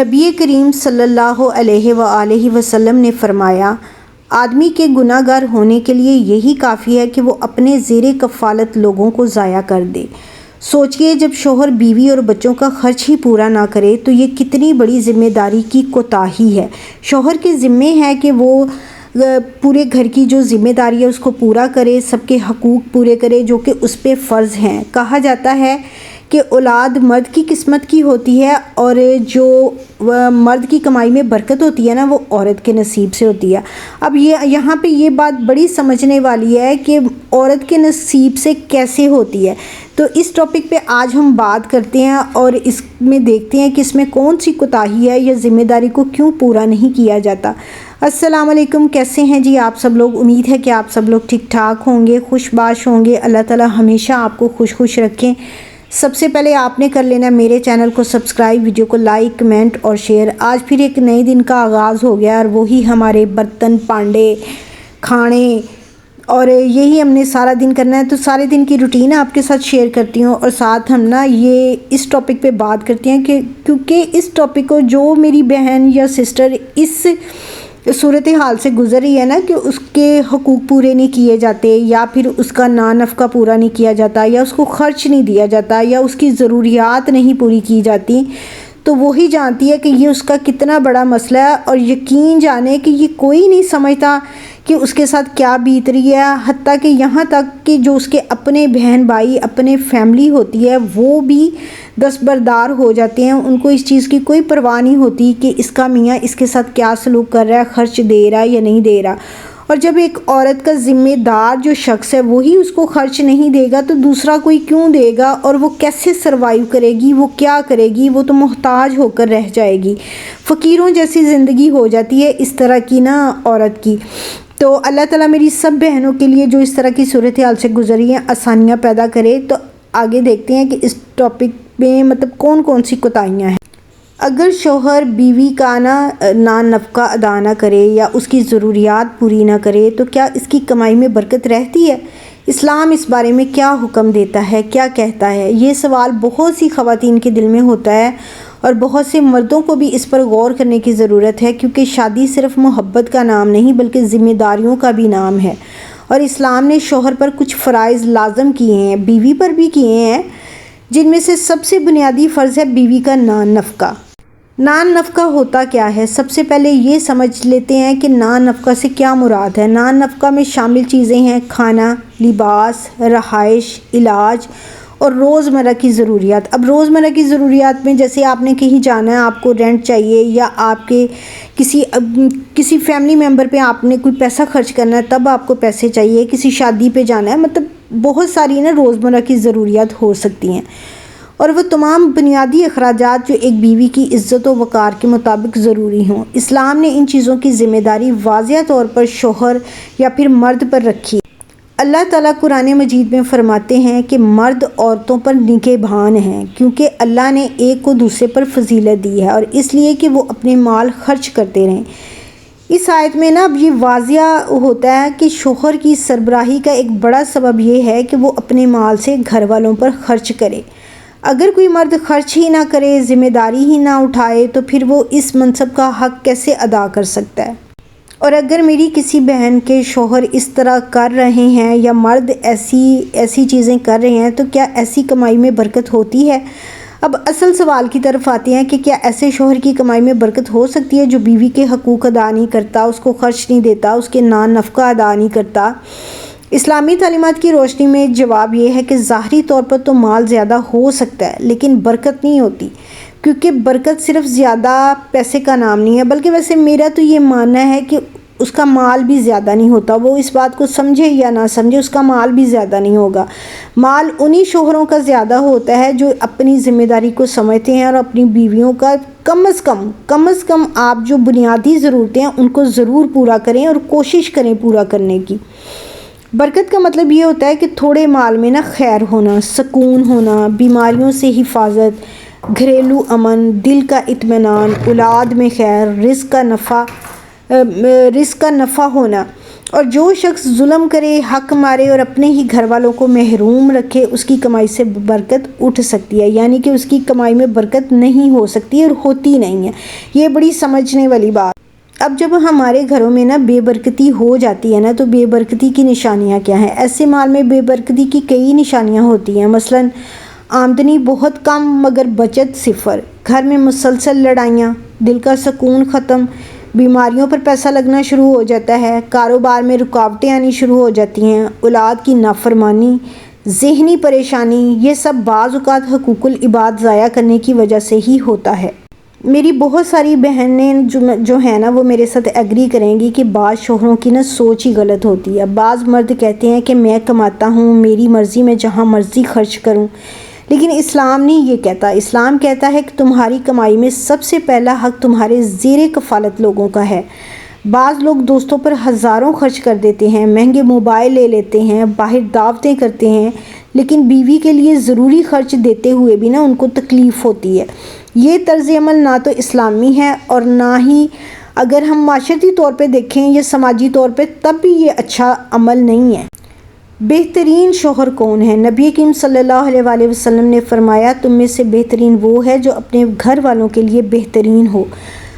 نبی کریم صلی اللہ علیہ وآلہ وسلم نے فرمایا، آدمی کے گناہ گار ہونے کے لیے یہی کافی ہے کہ وہ اپنے زیر کفالت لوگوں کو ضائع کر دے۔ سوچئے جب شوہر بیوی اور بچوں کا خرچ ہی پورا نہ کرے تو یہ کتنی بڑی ذمہ داری کی کوتاہی ہے۔ شوہر کے ذمے ہے کہ وہ پورے گھر کی جو ذمہ داری ہے اس کو پورا کرے، سب کے حقوق پورے کرے جو کہ اس پہ فرض ہیں۔ کہا جاتا ہے کہ اولاد مرد کی قسمت کی ہوتی ہے اور جو مرد کی کمائی میں برکت ہوتی ہے نا وہ عورت کے نصیب سے ہوتی ہے۔ اب یہاں پہ یہ بات بڑی سمجھنے والی ہے کہ عورت کے نصیب سے کیسے ہوتی ہے، تو اس ٹاپک پہ آج ہم بات کرتے ہیں اور اس میں دیکھتے ہیں کہ اس میں کون سی کوتاہی ہے یا ذمہ داری کو کیوں پورا نہیں کیا جاتا۔ السلام علیکم، کیسے ہیں جی آپ سب لوگ؟ امید ہے کہ آپ سب لوگ ٹھیک ٹھاک ہوں گے، خوش باش ہوں گے۔ اللہ تعالی ہمیشہ آپ کو خوش رکھیں۔ سب سے پہلے آپ نے کر لینا میرے چینل کو سبسکرائب، ویڈیو کو لائک، کمنٹ اور شیئر۔ آج پھر ایک نئے دن کا آغاز ہو گیا اور وہی ہمارے برتن، پانڈے، کھانے اور یہی ہم نے سارا دن کرنا ہے۔ تو سارے دن کی روٹین آپ کے ساتھ شیئر کرتی ہوں اور ساتھ ہم یہ اس ٹاپک پہ بات کرتے ہیں کہ کیونکہ اس ٹاپک کو جو میری بہن یا سسٹر اس صورتحال سے گزر رہی ہے نا کہ اس کے حقوق پورے نہیں کیے جاتے یا پھر اس کا نفقہ پورا نہیں کیا جاتا یا اس کو خرچ نہیں دیا جاتا یا اس کی ضروریات نہیں پوری کی جاتی، تو وہی جانتی ہے کہ یہ اس کا کتنا بڑا مسئلہ ہے۔ اور یقین جانے کہ یہ کوئی نہیں سمجھتا کہ اس کے ساتھ کیا بیت رہی ہے، حتیٰ کہ یہاں تک کہ جو اس کے اپنے بہن بھائی، اپنے فیملی ہوتی ہے وہ بھی دستبردار ہو جاتے ہیں۔ ان کو اس چیز کی کوئی پرواہ نہیں ہوتی کہ اس کا میاں اس کے ساتھ کیا سلوک کر رہا ہے، خرچ دے رہا ہے یا نہیں دے رہا۔ اور جب ایک عورت کا ذمہ دار جو شخص ہے وہی اس کو خرچ نہیں دے گا تو دوسرا کوئی کیوں دے گا؟ اور وہ کیسے سروائیو کرے گی؟ وہ کیا کرے گی؟ وہ تو محتاج ہو کر رہ جائے گی، فقیروں جیسی زندگی ہو جاتی ہے اس طرح کی عورت کی۔ تو اللہ تعالیٰ میری سب بہنوں کے لیے جو اس طرح کی صورتحال سے گزری ہیں آسانیاں پیدا کرے۔ تو آگے دیکھتے ہیں کہ اس ٹاپک میں کون سی کوتاہیاں ہیں۔ اگر شوہر بیوی کا نفقہ ادا نہ کرے یا اس کی ضروریات پوری نہ کرے تو کیا اس کی کمائی میں برکت رہتی ہے؟ اسلام اس بارے میں کیا حکم دیتا ہے، کیا کہتا ہے؟ یہ سوال بہت سی خواتین کے دل میں ہوتا ہے اور بہت سے مردوں کو بھی اس پر غور کرنے کی ضرورت ہے، کیونکہ شادی صرف محبت کا نام نہیں بلکہ ذمہ داریوں کا بھی نام ہے۔ اور اسلام نے شوہر پر کچھ فرائض لازم کیے ہیں، بیوی پر بھی کیے ہیں، جن میں سے سب سے بنیادی فرض ہے بیوی کا نفقہ۔ نفقہ ہوتا کیا ہے؟ سب سے پہلے یہ سمجھ لیتے ہیں کہ نفقہ سے کیا مراد ہے۔ نفقہ میں شامل چیزیں ہیں کھانا، لباس، رہائش، علاج اور روزمرہ کی ضروریات۔ اب روزمرہ کی ضروریات میں جیسے آپ نے کہیں جانا ہے، آپ کو رینٹ چاہیے یا آپ کے کسی فیملی ممبر پہ آپ نے کوئی پیسہ خرچ کرنا ہے تب آپ کو پیسے چاہیے، کسی شادی پہ جانا ہے، بہت ساری روزمرہ کی ضروریات ہو سکتی ہیں۔ اور وہ تمام بنیادی اخراجات جو ایک بیوی کی عزت و وقار کے مطابق ضروری ہوں۔ اسلام نے ان چیزوں کی ذمہ داری واضح طور پر شوہر یا پھر مرد پر رکھی ہے۔ اللہ تعالیٰ قرآن مجید میں فرماتے ہیں کہ مرد عورتوں پر نگہبان ہیں، کیونکہ اللہ نے ایک کو دوسرے پر فضیلت دی ہے اور اس لیے کہ وہ اپنے مال خرچ کرتے رہیں۔ اس آیت میں اب یہ واضح ہوتا ہے کہ شوہر کی سربراہی کا ایک بڑا سبب یہ ہے کہ وہ اپنے مال سے گھر والوں پر خرچ کرے۔ اگر کوئی مرد خرچ ہی نہ کرے، ذمہ داری ہی نہ اٹھائے تو پھر وہ اس منصب کا حق کیسے ادا کر سکتا ہے؟ اور اگر میری کسی بہن کے شوہر اس طرح کر رہے ہیں یا مرد ایسی چیزیں کر رہے ہیں تو کیا ایسی کمائی میں برکت ہوتی ہے؟ اب اصل سوال کی طرف آتے ہیں کہ کیا ایسے شوہر کی کمائی میں برکت ہو سکتی ہے جو بیوی کے حقوق ادا نہیں کرتا، اس کو خرچ نہیں دیتا، اس کے نفقہ ادا نہیں کرتا؟ اسلامی تعلیمات کی روشنی میں جواب یہ ہے کہ ظاہری طور پر تو مال زیادہ ہو سکتا ہے لیکن برکت نہیں ہوتی، کیونکہ برکت صرف زیادہ پیسے کا نام نہیں ہے، بلکہ ویسے میرا تو یہ ماننا ہے کہ اس کا مال بھی زیادہ نہیں ہوتا، وہ اس بات کو سمجھے یا نہ سمجھے اس کا مال بھی زیادہ نہیں ہوگا۔ مال انہی شوہروں کا زیادہ ہوتا ہے جو اپنی ذمہ داری کو سمجھتے ہیں اور اپنی بیویوں کا کم از کم آپ جو بنیادی ضرورتیں ہیں ان کو ضرور پورا کریں اور کوشش کریں پورا کرنے کی۔ برکت کا مطلب یہ ہوتا ہے کہ تھوڑے مال میں خیر ہونا، سکون ہونا، بیماریوں سے حفاظت، گھریلو امن، دل کا اطمینان، اولاد میں خیر، رزق کا نفع ہونا اور جو شخص ظلم کرے، حق مارے اور اپنے ہی گھر والوں کو محروم رکھے، اس کی کمائی سے برکت اٹھ سکتی ہے، یعنی کہ اس کی کمائی میں برکت نہیں ہو سکتی اور ہوتی نہیں ہے۔ یہ بڑی سمجھنے والی بات۔ اب جب ہمارے گھروں میں بے برکتی ہو جاتی ہے تو بے برکتی کی نشانیاں کیا ہیں؟ ایسے مال میں بے برکتی کی کئی نشانیاں ہوتی ہیں، مثلاً آمدنی بہت کم مگر بچت صفر، گھر میں مسلسل لڑائیاں، دل کا سکون ختم، بیماریوں پر پیسہ لگنا شروع ہو جاتا ہے، کاروبار میں رکاوٹیں آنی شروع ہو جاتی ہیں، اولاد کی نافرمانی، ذہنی پریشانی، یہ سب بعض اوقات حقوق العباد ضائع کرنے کی وجہ سے ہی ہوتا ہے۔ میری بہت ساری بہنیں جو ہیں وہ میرے ساتھ ایگری کریں گی کہ بعض شوہروں کی سوچ ہی غلط ہوتی ہے۔ بعض مرد کہتے ہیں کہ میں کماتا ہوں، میری مرضی، میں جہاں مرضی خرچ کروں، لیکن اسلام نہیں یہ کہتا۔ اسلام کہتا ہے کہ تمہاری کمائی میں سب سے پہلا حق تمہارے زیر کفالت لوگوں کا ہے۔ بعض لوگ دوستوں پر ہزاروں خرچ کر دیتے ہیں، مہنگے موبائل لے لیتے ہیں، باہر دعوتیں کرتے ہیں، لیکن بیوی کے لیے ضروری خرچ دیتے ہوئے بھی ان کو تکلیف ہوتی ہے۔ یہ طرز عمل نہ تو اسلامی ہے اور نہ ہی اگر ہم معاشرتی طور پہ دیکھیں یا سماجی طور پہ تب بھی یہ اچھا عمل نہیں ہے۔ بہترین شوہر کون ہے؟ نبی کریم صلی اللہ علیہ وآلہ وسلم نے فرمایا، تم میں سے بہترین وہ ہے جو اپنے گھر والوں کے لیے بہترین ہو۔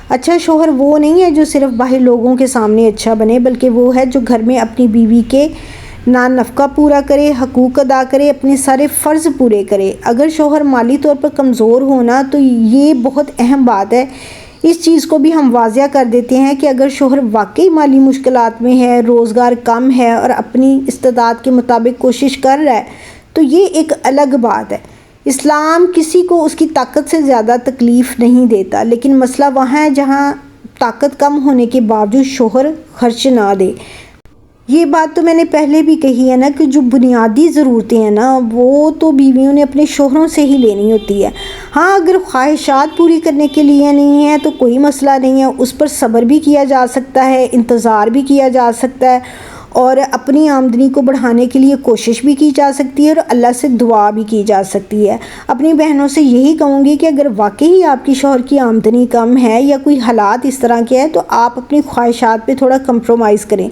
اچھا شوہر وہ نہیں ہے جو صرف باہر لوگوں کے سامنے اچھا بنے، بلکہ وہ ہے جو گھر میں اپنی بیوی کے نفقہ پورا کرے، حقوق ادا کرے، اپنے سارے فرض پورے کرے۔ اگر شوہر مالی طور پر کمزور ہونا تو یہ بہت اہم بات ہے۔ اس چیز کو بھی ہم واضح کر دیتے ہیں کہ اگر شوہر واقعی مالی مشکلات میں ہے، روزگار کم ہے اور اپنی استطاعت کے مطابق کوشش کر رہا ہے تو یہ ایک الگ بات ہے۔ اسلام کسی کو اس کی طاقت سے زیادہ تکلیف نہیں دیتا، لیکن مسئلہ وہاں ہے جہاں طاقت کم ہونے کے باوجود شوہر خرچ نہ دے۔ یہ بات تو میں نے پہلے بھی کہی ہے کہ جو بنیادی ضرورتیں ہیں وہ تو بیویوں نے اپنے شوہروں سے ہی لینی ہوتی ہے۔ ہاں اگر خواہشات پوری کرنے کے لیے نہیں ہے تو کوئی مسئلہ نہیں ہے، اس پر صبر بھی کیا جا سکتا ہے، انتظار بھی کیا جا سکتا ہے اور اپنی آمدنی کو بڑھانے کے لیے کوشش بھی کی جا سکتی ہے اور اللہ سے دعا بھی کی جا سکتی ہے۔ اپنی بہنوں سے یہی کہوں گی کہ اگر واقعی آپ کی شوہر کی آمدنی کم ہے یا کوئی حالات اس طرح کے ہیں تو آپ اپنی خواہشات پہ تھوڑا کمپرومائز کریں،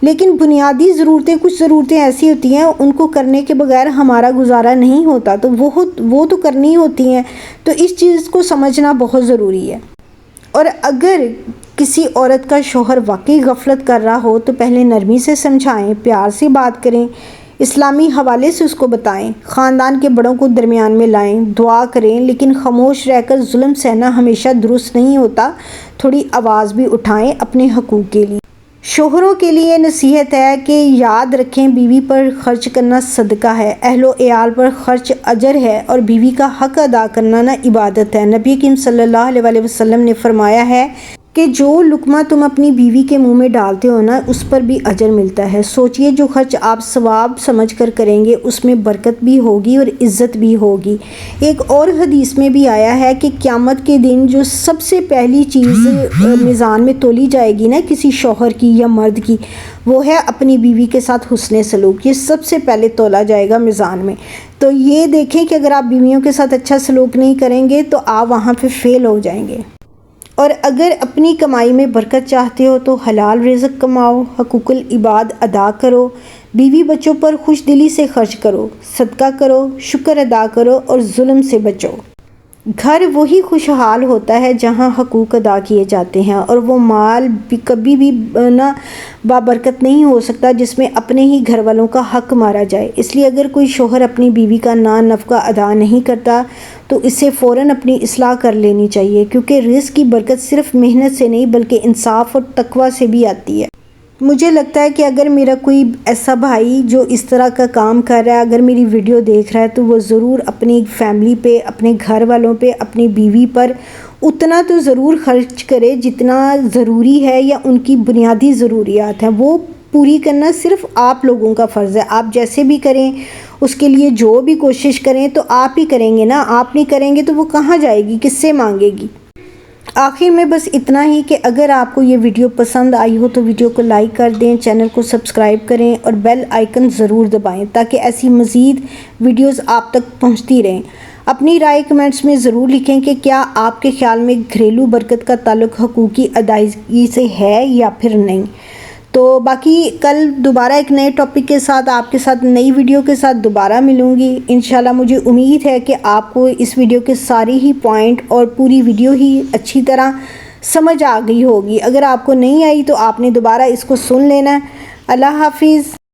لیکن بنیادی ضرورتیں، کچھ ضرورتیں ایسی ہوتی ہیں ان کو کرنے کے بغیر ہمارا گزارا نہیں ہوتا، تو وہ تو کرنی ہوتی ہیں، تو اس چیز کو سمجھنا بہت ضروری ہے۔ اور اگر کسی عورت کا شوہر واقعی غفلت کر رہا ہو تو پہلے نرمی سے سمجھائیں، پیار سے بات کریں، اسلامی حوالے سے اس کو بتائیں، خاندان کے بڑوں کو درمیان میں لائیں، دعا کریں، لیکن خاموش رہ کر ظلم سہنا ہمیشہ درست نہیں ہوتا، تھوڑی آواز بھی اٹھائیں اپنے حقوق کے لیے۔ شوہروں کے لیے نصیحت ہے کہ یاد رکھیں بیوی پر خرچ کرنا صدقہ ہے، اہل و عیال پر خرچ اجر ہے اور بیوی کا حق ادا کرنا عبادت ہے۔ نبی کریم صلی اللہ علیہ وآلہ وسلم نے فرمایا ہے کہ جو لقمہ تم اپنی بیوی کے منہ میں ڈالتے ہو اس پر بھی اجر ملتا ہے۔ سوچئے جو خرچ آپ ثواب سمجھ کر کریں گے اس میں برکت بھی ہوگی اور عزت بھی ہوگی۔ ایک اور حدیث میں بھی آیا ہے کہ قیامت کے دن جو سب سے پہلی چیز میزان میں تولی جائے گی کسی شوہر کی یا مرد کی، وہ ہے اپنی بیوی کے ساتھ حسن سلوک۔ یہ سب سے پہلے تولا جائے گا میزان میں۔ تو یہ دیکھیں کہ اگر آپ بیویوں کے ساتھ اچھا سلوک نہیں کریں گے تو آپ وہاں پہ فیل ہو جائیں گے۔ اور اگر اپنی کمائی میں برکت چاہتے ہو تو حلال رزق کماؤ، حقوق العباد ادا کرو، بیوی بچوں پر خوش دلی سے خرچ کرو، صدقہ کرو، شکر ادا کرو اور ظلم سے بچو۔ گھر وہی خوشحال ہوتا ہے جہاں حقوق ادا کیے جاتے ہیں، اور وہ مال بھی کبھی بھی بابرکت نہیں ہو سکتا جس میں اپنے ہی گھر والوں کا حق مارا جائے۔ اس لیے اگر کوئی شوہر اپنی بیوی کا نفقہ ادا نہیں کرتا تو اسے فوراً اپنی اصلاح کر لینی چاہیے، کیونکہ رزق کی برکت صرف محنت سے نہیں بلکہ انصاف اور تقوی سے بھی آتی ہے۔ مجھے لگتا ہے کہ اگر میرا کوئی ایسا بھائی جو اس طرح کا کام کر رہا ہے، اگر میری ویڈیو دیکھ رہا ہے تو وہ ضرور اپنی فیملی پہ، اپنے گھر والوں پہ، اپنی بیوی پر اتنا تو ضرور خرچ کرے جتنا ضروری ہے یا ان کی بنیادی ضروریات ہیں، وہ پوری کرنا صرف آپ لوگوں کا فرض ہے۔ آپ جیسے بھی کریں، اس کے لیے جو بھی کوشش کریں تو آپ ہی کریں گے نا، آپ نہیں کریں گے تو وہ کہاں جائے گی، کس سے مانگے گی۔ آخر میں بس اتنا ہی کہ اگر آپ کو یہ ویڈیو پسند آئی ہو تو ویڈیو کو لائک کر دیں، چینل کو سبسکرائب کریں اور بیل آئیکن ضرور دبائیں تاکہ ایسی مزید ویڈیوز آپ تک پہنچتی رہیں۔ اپنی رائے کمنٹس میں ضرور لکھیں کہ کیا آپ کے خیال میں گھریلو برکت کا تعلق حقوق کی ادائیگی سے ہے یا پھر نہیں۔ تو باقی کل دوبارہ ایک نئے ٹاپک کے ساتھ آپ کے ساتھ نئی ویڈیو کے ساتھ دوبارہ ملوں گی انشاءاللہ۔ مجھے امید ہے کہ آپ کو اس ویڈیو کے سارے ہی پوائنٹ اور پوری ویڈیو ہی اچھی طرح سمجھ آ گئی ہوگی۔ اگر آپ کو نہیں آئی تو آپ نے دوبارہ اس کو سن لینا ہے۔ اللہ حافظ۔